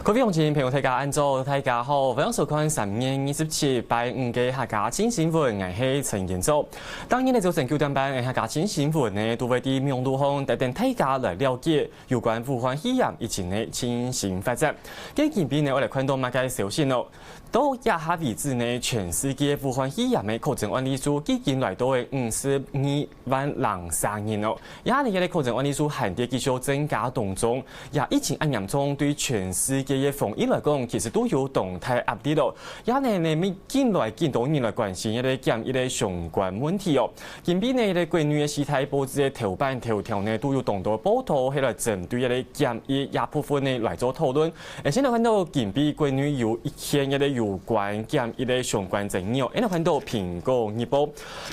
各位乡亲朋友，大家安早，大家好，欢迎收看3月27日拜5嘅客家新新闻，我是陈建州。当然呢，早晨9點半嘅客家新新聞呢，都會喺網絡上帶領大家來了解有關武漢肺炎疫情嘅情形發展。今邊呢，我哋看到乜嘅消息咯？到一下為止呢，全世界武漢肺炎嘅確診案例數已經來到係52萬03人咯。而家呢嘅確診案例數還在繼續增加當中，也疫情咁嚴重，對全世界嘅防疫來講，其實都有動態壓力咯。而家呢，咪近來見到人來關心一啲檢疫嘅相關問題哦。近邊呢，一啲國內嘅時態報紙嘅頭版頭條呢，都有動到報道，係來針對一啲檢疫一部分呢來做討論。而且呢，看到近邊國內有一篇一啲有關檢疫嘅相關爭議哦。而家看到《蘋果日報》，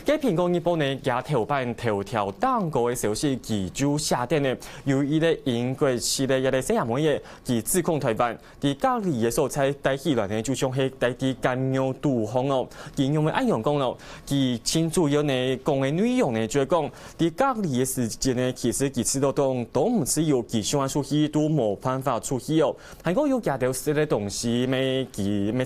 嘅《蘋果日報》呢，嘅頭版頭條當個嘅消息，佢就寫啲呢，有一啲英國式嘅一啲新聞嘢，佢指控台灣喺隔離嘅所在帶起來呢，就像係帶啲禁藥毒紅哦。佢因為按樣講咯，佢清主要呢講嘅內容呢，就係講喺隔離嘅時間呢，其實佢知道都唔是有佢想出去都冇辦法出去哦。係講有夾到食嘅東西，咩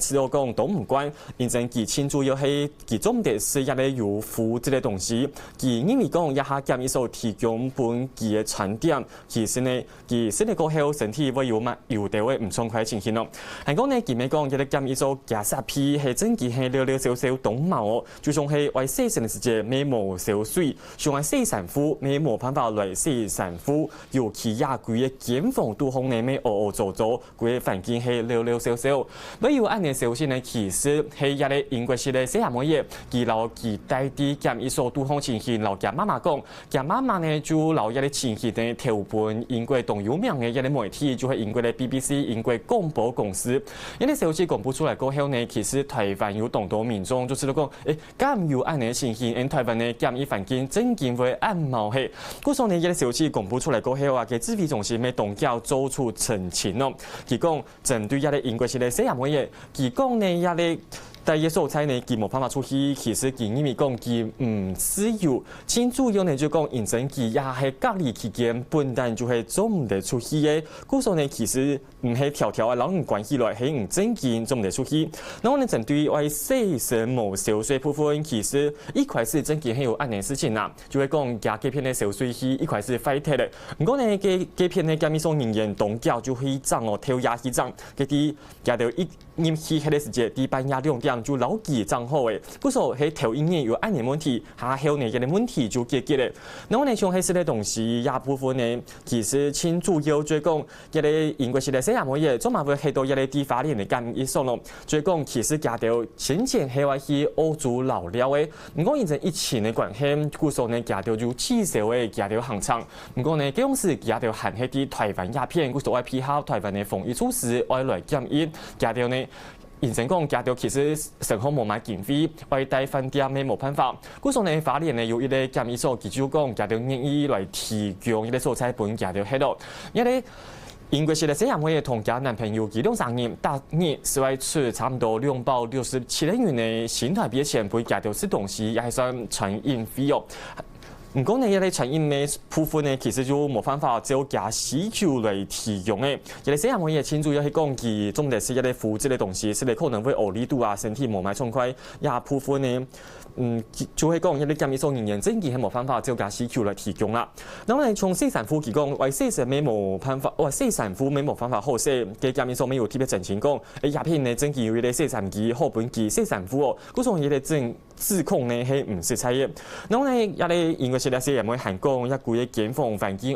知道講都唔關，認真佢清主要係佢總得是一啲有負責嘅東西。佢因為講一下檢疫所提供本佢嘅產點，其實呢佢食嚟過後身體會有啲會唔爽快情形咯。係講呢，佢咪講一啲檢疫所夾實皮係真係係寥寥少少動毛哦，就像係為洗身嘅時節咩冇少水，像係洗衫褲咩冇辦法來洗衫褲，尤其也佢嘅檢防都紅呢咩做，佢嘅環境係寥寥少少。不如按呢消息呢，其實係一啲英國式嘅洗衫嘢，佢留佢帶啲檢疫所都紅情形，留夾媽媽講，夾媽媽呢就留一啲情形呢調本英國當有名嘅一啲媒體，就係英國嘅 BBC 英國廣播公司。一啲消息公布出來過後呢，其實台灣有眾多民眾就知道講，咁有按呢情形，台灣呢檢疫環境真見會按毛氣。故所呢一啲消息公布出來過後啊，嘅指揮中心咪動腳做出澄清咯。佢講針對一啲英國式嘅洗衫嘢，佢講呢一啲。第一所在呢，佢冇辦法出去，其實佢因為講佢唔需要，最主要呢就講認真佢也係隔離期間，本來就係做唔得出去嘅。故所呢其實唔係條條啊，兩人關係來係唔正經做唔得出去。然後呢針對為洗身冇消水部分，其實一塊是正經係有按呢事情啦，就會講加幾片嘅消水器，一塊是廢鐵嘅。唔過呢幾片嘅檢疫所人員動腳就去漲哦，跳壓去漲，嗰啲加到一年起喺啲時節，第半夜2點。就老幾賬號誒，嗰時候喺頭一年有按年問題，下後呢嘅問題就解決咧。然後呢，像係啲東西也部分呢，其實清主要就講一啲英國式嘅洗衫嘢，總嘛會喺到一啲地法連嘅檢疫所咯。就講其實加到先前係話去歐洲老了誒，唔講現在疫情嘅關係，嗰時候呢加到就至少誒加到行長。唔講呢，嗰時加到限喺啲台灣鴉片，嗰時候愛配合台灣嘅防疫措施，愛來檢疫，加到呢。現成講加到其實成行冇買經費，為帶飯店嘅冇辦法。嗰時呢，法連呢有一啲檢疫所，佢就講加到願意來提供一啲素材本加到喺度。一啲英國式嘅洗衫嘢同家男朋友佢2-3年，大年是會出差唔多267人元嘅新台幣錢，會加到食東西，也係算傳染費用。唔講呢，一啲傳染嘅部分呢，其實就冇辦法只有加需求來提供嘅。一啲洗衫嘢，清楚要係講佢總係是一啲負責嘅東西，是你可能會惡力度啊，身體冇買暢快，也部分呢。就係講一啲檢疫所人員真係係冇辦法只有加需求來提供啦。然後呢，從洗衫褲佢講，為洗衫咩冇辦法，洗衫褲咩冇辦法好洗，嘅檢疫所沒有特別澄清講，鴉片呢真係有啲洗衫機、好本機、洗衫褲哦，嗰種嘢咧指控呢係唔實際嘅。然後呢，一啲英國式嘅洗衫會含講一股嘅檢防環境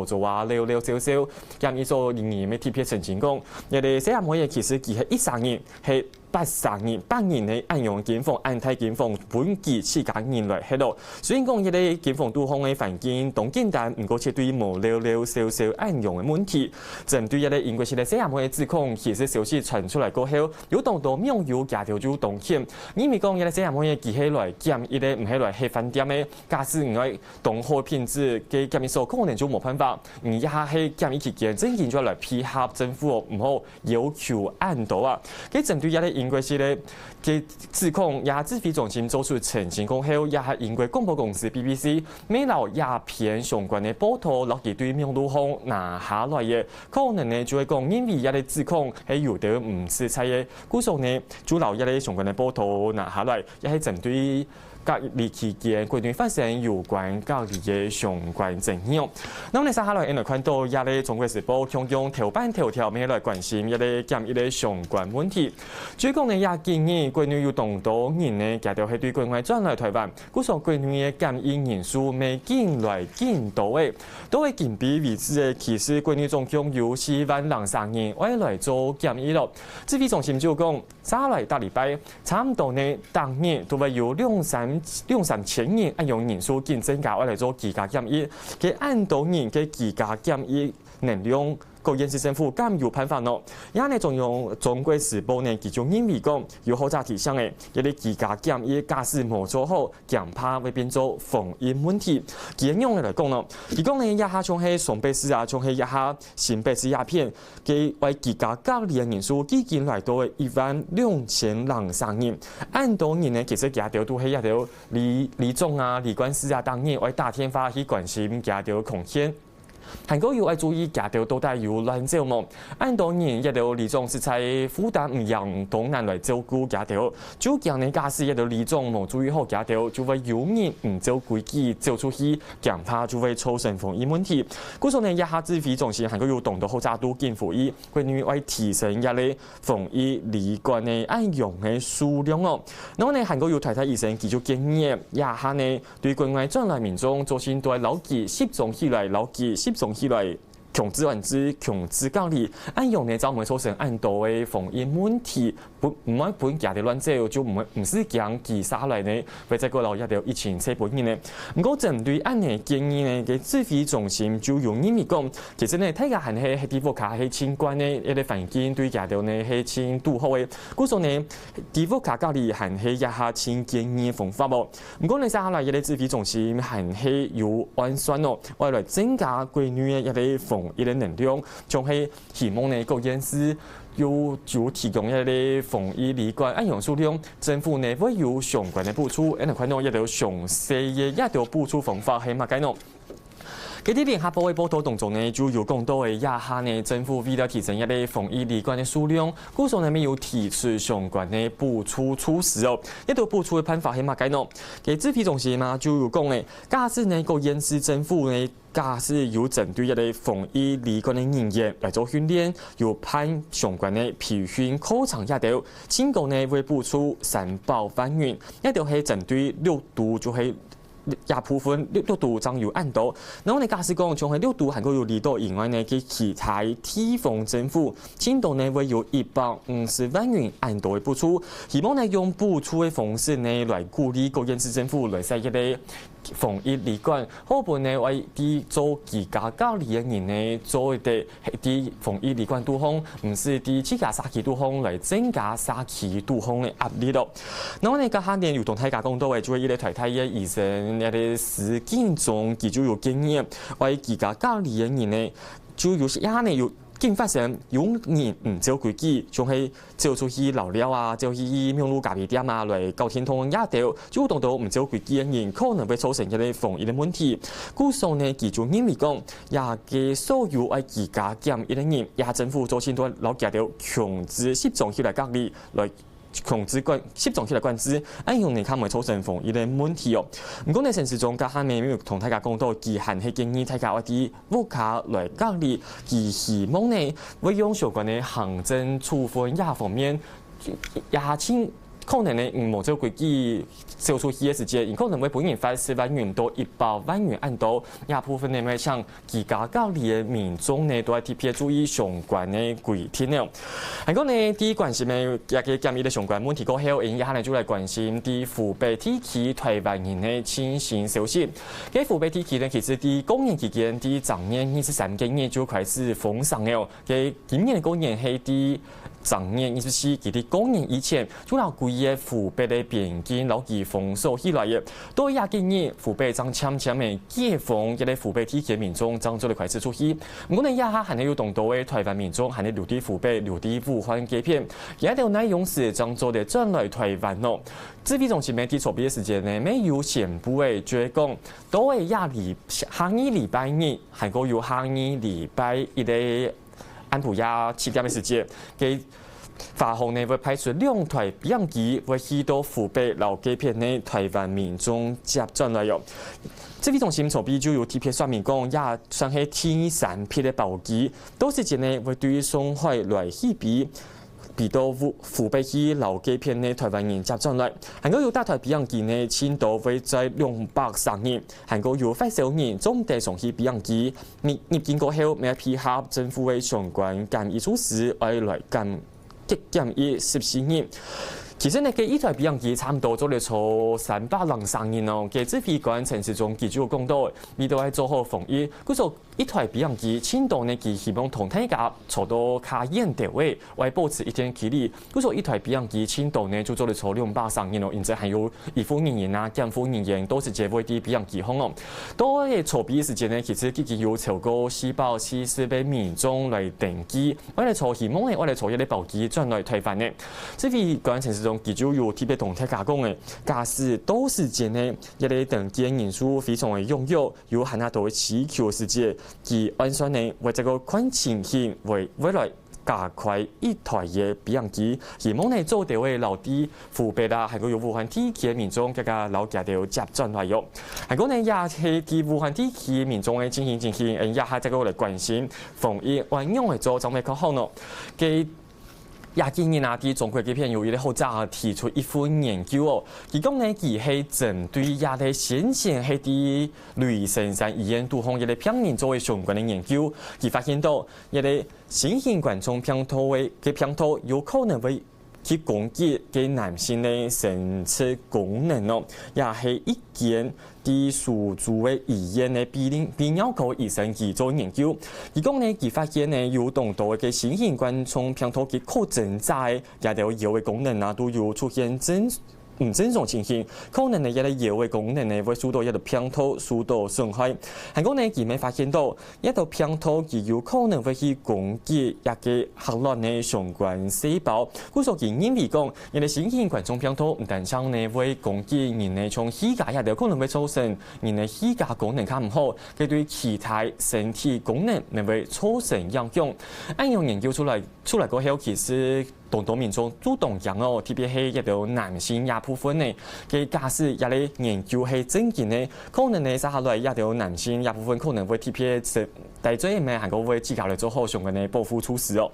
做啊，寥少少，檢疫所人員咩特別澄清講，一啲洗衫嘢其實佢係13年係。80年、8年嘅按用檢防、按太檢防本期起價年來喺度，雖然講一啲檢防都好嘅環境，當簡單，唔過卻對無寥少少按用嘅問題，針對一啲英國式嘅洗衫嘅指控，其實消息傳出來過後，有當多網友加條就動歉，因為講一啲洗衫嘅佢期起来检疫咧，唔起来黑饭店的，假使唔爱同好品质嘅检疫所，可能就冇办法。也喺检疫期间，真正就来配合政府唔好要求按度啊。佢针对一啲因果是咧嘅指控，也指挥中心做出澄清过后，也係因为广播公司 BBC 每留也篇相关的报道，落佢对命都方拿下来嘅，可能呢就会讲因为一啲指控係有得唔实在嘅，故所呢就留一啲相关的报道拿下来，也係针对隔离期间，国内发生有关隔离嘅相关争议。那我哋接下来来看到，也咧中国时报强强头版头条，咩来关心一啲检疫嘅相关问题。最讲呢，也建议国内有同多人呢，夹条係对国外转来台湾，故所国内嘅检疫人数未見來見到嘅，都係近比為止嘅。其實國內總共有4萬200人會來做檢疫咯。指揮中心就講，再來大禮拜，差唔多呢，當日都會有2、3千人按用人數見增加會來做居家檢疫，嘅按多人嘅居家檢疫能量。個縣市政府咁有辦法咯，也呢仲用中國時報呢，其中認為講有好早提醒嘅，一啲居家檢疫假使冇做好，驚怕會變做防疫問題。佢樣嚟講咯，佢講呢一下從係上北市啊，從係一下新北市鴉片嘅為居家隔離嘅人數，已經來到12000人。按多年呢，其實家條都係一條李總啊、李官司啊，當年為打電話去關心家條空間。韓國要愛注意家條到底有亂照冇？按多年一條李總是在負擔唔讓東南來照顧家條，就驚呢假使一條李總冇注意好家條，就會有人唔照規矩走出去，驚怕就會造成防疫問題。故所呢，一下指揮中心韓國要動到好早都見呼籲，關於為提升一啲防疫旅館嘅按用嘅數量哦。然後呢，韓國要睇睇醫生繼續建議，一下呢對國外轉來民眾做先對牢記接種起來，牢記接種起來。強制管制、強制隔離，按用呢就唔會造成按多嘅防疫問題，唔可以本家嘅亂走，就唔是講其他來呢，會再過留一條1700人呢。唔過針對按呢建議呢嘅指揮中心就用英語講，其實呢睇下係喺地方卡係清關呢一啲環境對家條呢係清度好嘅，故所呢地方卡隔離係係一下清建議方法喎。唔過呢接下來一啲指揮中心係係有安算咯，為來增加國內嘅一啲防一啲能量，仲係希望呢個件事要就提供一啲防疫旅館按用數量，政府呢會有相關嘅補助，因為看到一條詳細嘅一條補助方法係乜嘢呢？佢啲聯合報嘅報道當中呢，就有講到嘅一下呢，政府為了提升一啲防疫旅館嘅數量，故所呢有提出相關嘅補助措施哦。一條補助嘅辦法係乜嘢呢？佢指揮中心嘛就有講嘅，假使呢個縣市政府呢。假使有針對一啲防疫旅館嘅人員來做訓練，有派相關嘅培訓課程一條，政府呢會補助300萬元，一條係針對6度就係。也部分6度將有按到，然後呢假使講從係6度韓國有離島以外呢，嘅其他地方政府，青島呢會有150萬元按到嘅補助，希望呢用補助嘅方式呢來鼓勵各縣市政府來使一啲防疫旅館，好本呢為啲做居家隔離嘅人呢做啲防疫旅館都好，唔是啲自家社區都好來增加社區都好嘅壓力咯。然後呢家下年有同大家講到嘅，就係一啲台嘅醫生。一啲事件中，佢就有經驗，為居家隔離嘅人呢，就有時呢有經發生有人唔照規矩，仲係照出去留料啊，照去廟路咖啡店啊，來交天通一條，就當到唔照規矩嘅人，可能會造成一啲防疫嘅問題。故所呢，佢就認為講，也嘅所有為居家檢疫嘅人，也政府做先多留幾條強制接種起來隔離來。強制接種起來管制，按用你看咪造成防疫嘅問題哦。唔過呢，城市中家下面同大家講到，佢係係建議大家一啲屋卡來隔離，佢希望呢會用相關嘅行政處分也方面也清。可能呢，冇做規矩，做出去嘅時間，可能會本人罰10萬元到100萬元按到，也部分呢咪像居家隔離嘅民眾呢，都係特別注意相關嘅規定咯。係講呢，啲關心呢，一個檢疫嘅相關問題過後，一下呢就來關心啲湖北地區台灣人嘅情形消息。喺湖北地區呢，其實啲公園期間啲昨年23個月就開始封城了。喺今年嘅公園係啲昨年24佢哋公年以前，就拿规个湖北的边境老其封锁起来嘅，都也建议湖北将悄悄的解封，一个湖北地区民众将做嚟开始出去。唔过呢，也还係有同多嘅台湾民众係留喺湖北、留喺武漢嘅片，也條內容是將做嚟轉來台灣咯。指揮中心嘅籌備嘅時間呢，沒有宣布嘅，就係講都係下禮拜日，係個有下禮拜一個安普亞7點嘅時間，嘅法航呢會派出2台飛機，會去到湖北老幾片呢台灣民眾接轉來哟。指揮中心籌備就有特別說明講，也算係第3批嘅包機，到時間呢會對上海來起比到湖北去老幾片呢台灣人接轉來，還有大台飛機呢，前度會在230人，還有發燒人總體上去飛機入境過後，要配合政府嘅相關檢疫措施，來檢疫14人。其實呢，一台飛機差唔多做嚟坐303人哦。嘅指揮官陳時中佢就講到，呢度係做好防疫。佢說一台飛機前度呢，佢希望同大家坐到較遠地位，為保持一定距離。佢說一台飛機前度呢，就做嚟坐230人哦。然之後還有醫護人員啊、檢護人員都是接位啲飛機空哦。到嘅籌備時間呢，其實已經有超過440位民眾來登記，我嚟坐希望呢，我嚟坐一啲包機轉來台灣呢。指揮官陳時中佢就有特別同大家講嘅，假使到時間呢，一啲登記人數非常嘅踴躍，有很多嘅需求時節，而按算呢，為這個款情形為未來加快一台嘅飛機，希望呢做到嘅留啲湖北啦，還有武漢地區嘅民眾更加了解到接轉來用。還有呢，也係對武漢地區民眾嘅進行，也係這個嚟關心防疫運用嘅做怎麼較好呢？也建議啊，啲中國嘅片有一啲學者提出一份研究哦，佢講呢，佢係針對一啲先前係啲雷神山醫院杜洪一啲病人做嘅相關嘅研究，佢發現到一啲新型冠狀病毒嘅病毒有可能會去攻擊嘅男性嘅生殖功能咯，也係一件啲蘇州嘅醫院嘅泌尿科醫生去做研究，而講呢，佢發現呢有同多嘅新型冠狀病毒嘅可增在，也有藥嘅功能啊都有出現唔正常情形，可能呢一啲藥嘅功能呢會受到一啲病毒受到傷害。係講呢，佢咪發現到一啲病毒佢有可能會去攻擊一個核卵嘅相關細胞。故所佢認為講，一啲新型冠狀病毒唔單止呢會攻擊人嘅從體格，也有可能會造成人嘅體格功能較唔好，佢對其他身體功能咪會造成影響。按樣研究出來過後，其實同多民眾主動講哦，特別係一啲男性也部分呢，嘅假使一啲研究係正經呢，可能呢接下來一啲男性也部分可能會特別大嘴咩，還個會自己來做好相關嘅保護措施哦。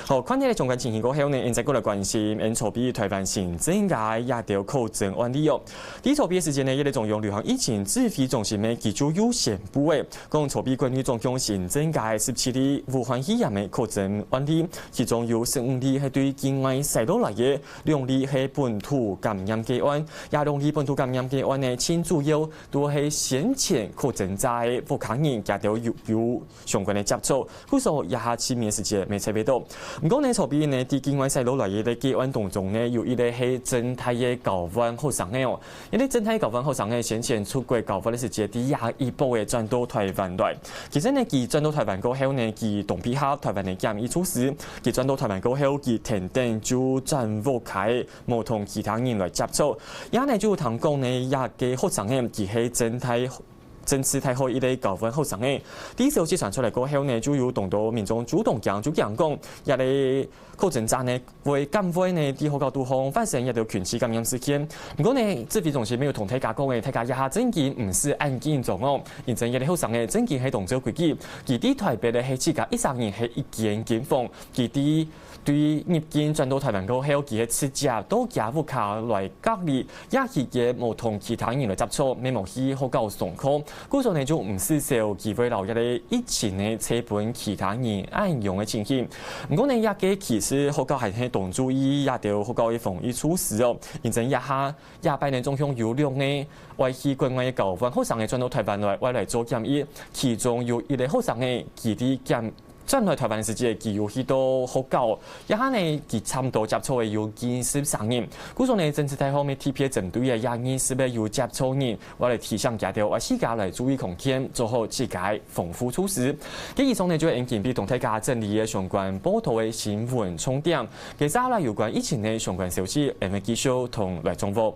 好，看呢個相關情形過後呢，現在過來關心，籌備台灣新增嘅一啲確診案例哦。啲籌備時間呢，一啲中央流行疫情指揮中心呢，佢就有宣布嘅，講籌備關於總共新增嘅17例武漢肺炎嘅確診案例，其中有15例係對境外採到來嘅，2例係本土感染個案，也2例本土感染個案呢，前主要都係先前確診在武漢人，也都有相關嘅接觸，故所也下前面時間未測別到。唔講呢籌備呢，啲境外採到來嘅個案當中呢，有一啲係正態嘅交換學生嘅哦，一啲正態交換學生嘅先前出國交換嘅時間，啲也一步嘅轉到台灣來。其實呢，佢轉到台灣過後呢，佢同配合台灣嘅檢疫措施，佢轉到台灣過後，佢停定就轉屋企，冇同其他人來接觸。也呢就同講呢，也嘅學生嘅佢係正式睇好一啲交換學生嘅。啲消息傳出嚟過後呢，就有同到民眾主動講，一啲確診者呢會減緩呢啲學校都可發生一條群體感染事件。不過呢，指揮中心沒有同大家講嘅，大家一下真件唔是案件狀況，認真一啲學生嘅真件係動作規矩，佢啲台北嘅係自家13人係一件檢防，佢啲對入境轉到台灣過後，佢係直接到家屋企來隔離，也係嘅冇同其他人來接觸，未冇去學校上課。故所呢就唔是受機會留一啲疫情呢車本其他人暗用嘅情形。唔過呢，也嘅其實學校係喺同注意也條學校嘅防疫措施哦。認真一下，28年中向有2呢，為去國外嘅交換學生嘅轉到台灣來做檢疫，其中有一個學生嘅佢啲转来台湾时节，佢有许多好高，一下呢，佢差唔多接觸嘅有23人。故說呢，政治太後面特別針對嘅廿是要有接觸人，我哋提倡家條我自家來注意空間，做好自己豐富措施。咁以上呢就係引比同大家整理嘅相關報道嘅新聞重點。其實啦，有關疫情嘅相關消息，我哋繼續同來重複。